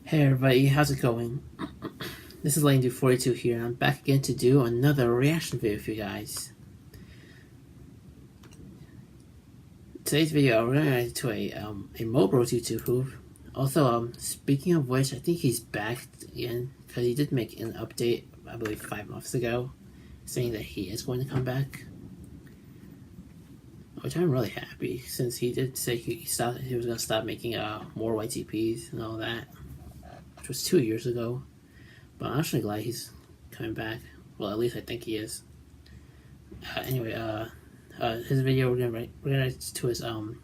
Hey everybody, how's it going? This is LightningDude42 here, and I'm back again to do another reaction video for you guys. Today's video, we're going to react to a Mobros YouTube. Also, speaking of which, I think he's back again, because he did make an update, I believe 5 months ago, saying that he is going to come back. Which I'm really happy, since he did say he was going to stop making more YTPs and all that. Which was 2 years ago. But I'm actually glad he's coming back. Well, at least I think he is. Anyway, his video we're gonna to his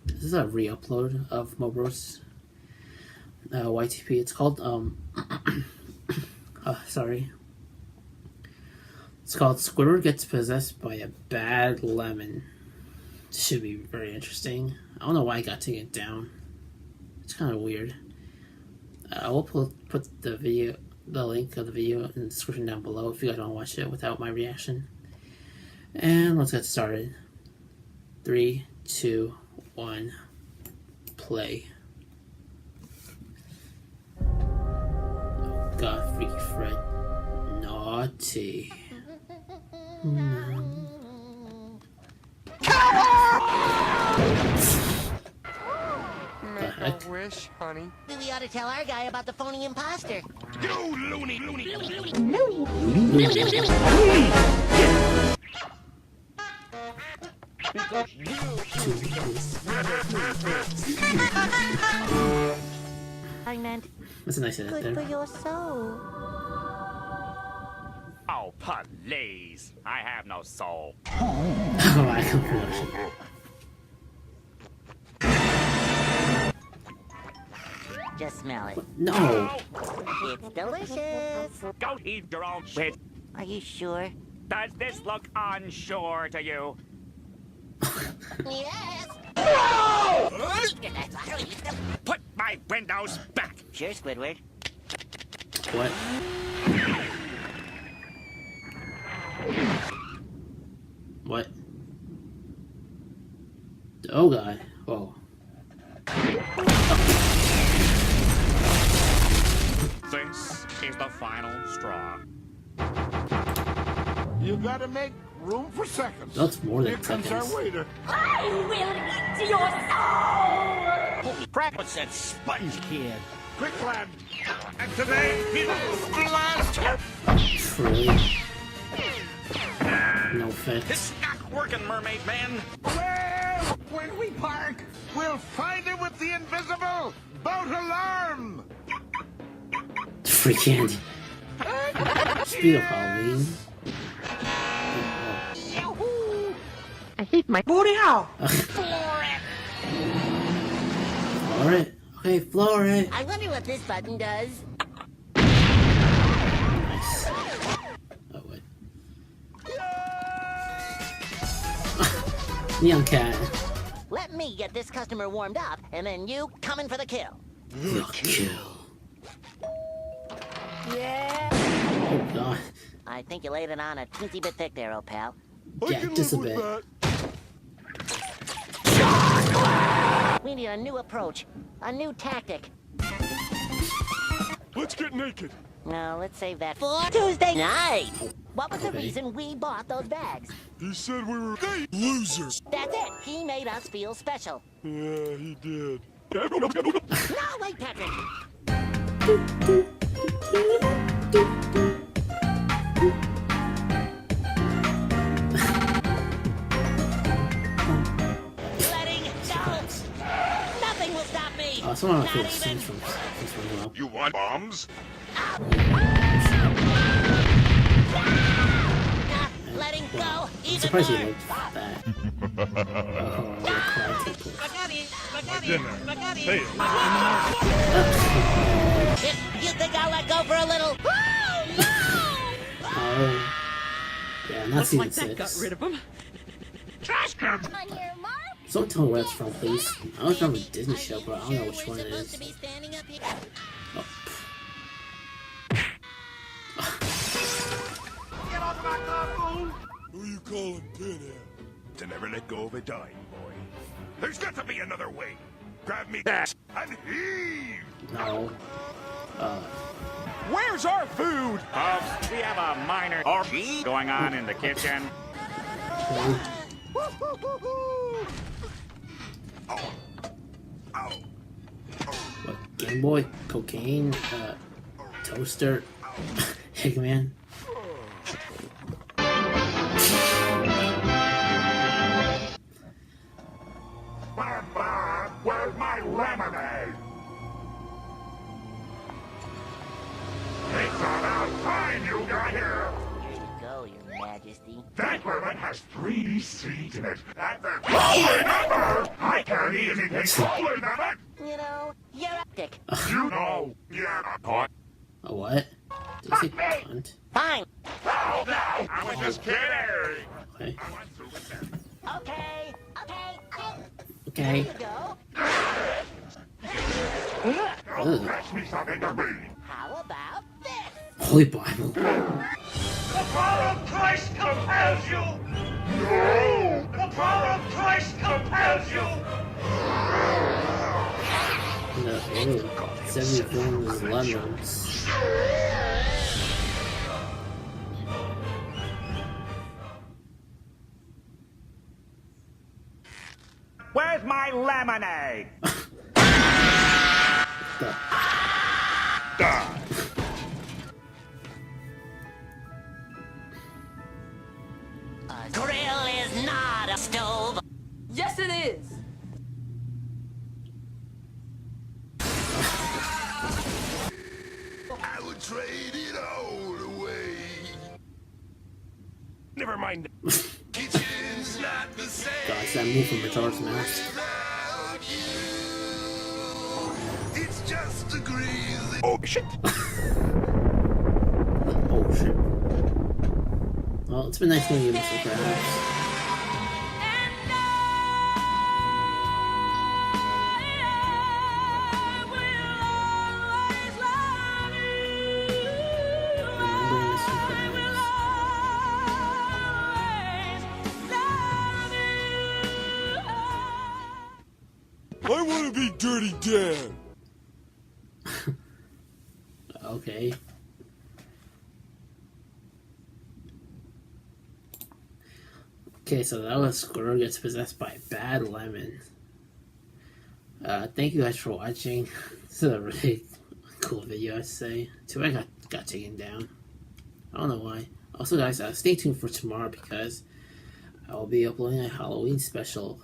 this is a re-upload of Mobros YTP. It's called sorry. It's called Squidward Gets Possessed by a Bad Lemon. Should be very interesting. I don't know why I got taken down. It's kind of weird. I will put the link of the video in the description down below if you guys want to watch it without my reaction. And let's get started. 3, 2, 1, play. Oh God, Freaky Fred. Naughty. Make a wish, honey. We ought to tell our guy about the phony imposter. You loony, loony, I meant That's a nice edit good there. for your soul. Oh, please. I have no soul. Oh, I can production. Just smell it. No! It's delicious. Go eat your own shit. Are you sure? Does this look unsure to you? Yes. Put my windows back. Sure, Squidward. What? What? Oh God. Whoa. This is the final straw. You gotta make room for seconds. That's more than Here comes our seconds. waiter. I will eat your soul! Holy crap, what's that sponge kid? Quick, lad. Activate Beatles Blast. True. No offense. It's not working, mermaid man. Well, when we park, we'll find him with the invisible boat alarm. Free candy. Speed of Halloween. I hate my booty hole. Floor it. Okay, floor it. I wonder what this button does. Nice. Oh, wait. Neon cat. Let me get this customer warmed up, and then you coming for the kill. The kill. Yeah. Oh God. I think you laid it on a teensy bit thick there, old pal. Yeah, just a bit. We need a new approach, a new tactic. Let's get naked. Now, let's save that for Tuesday night. What was the Okay. reason we bought those bags? He said we were losers. That's it. He made us feel special. Yeah, he did. No, wait, Patrick. Letting go. Nothing will stop me. Someone Not feel even. scenes from this one as well. You want bombs? Letting go. I'm Even surprised you more. liked that. Oh, You think I'll let go for a little? Oh, no! oh. Yeah, not season 6. Got rid of him. Trash can. On your mark. Don't tell me where it's from, please. I don't know the Disney show, but I don't know which one it is. Oh. Who you calling pinhead? To never let go of a dying boy. There's got to be another way. Grab me that and heave! No. Where's our food? Folks, we have a minor orgy going on in the kitchen. Okay. What, Game Boy, cocaine, toaster, Eggman. Where's my lemonade? It's about time you got here. Here you go, Your Majesty. That lemon has 3 seeds in it. That's a holy number! I can't eat anything holy than it! You know, you're a dick. You know, you're a pot. A what? Did you say cunt? Fine. Oh, no! I was just kidding! Okay. I went through with that. Okay. Okay. Here you go. Ugh. Fetch me something to read. How about this? Holy Bible. The power of Christ compels you! No! The power of Christ compels you! No, ew. 70 films lemons. Where's my lemonade? The- A grill is not a stove. Yes, it is. I would trade it all away. Never mind. Kitchen's not the same Gosh, that move from Majora's Mask. without you. It's just a greasy. Oh, shit. Oh shit. Well, it's been nice knowing you, Mr. Krabs. Remember, Mr. Krabs. I want to be Dirty Dan. Okay. Okay, so that was Squidward gets possessed by a bad lemon. Thank you guys for watching. This is a really cool video, I'd say. Too bad I got taken down. I don't know why. Also, guys, stay tuned for tomorrow because I will be uploading a Halloween special,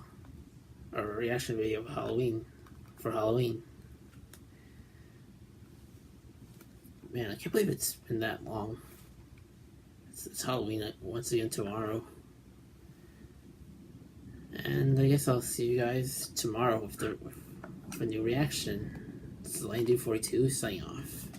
or a reaction video of Halloween, for Halloween. Man, I can't believe it's been that long. It's Halloween once again tomorrow. And I guess I'll see you guys tomorrow with a new reaction. This is LightningDude42 signing off.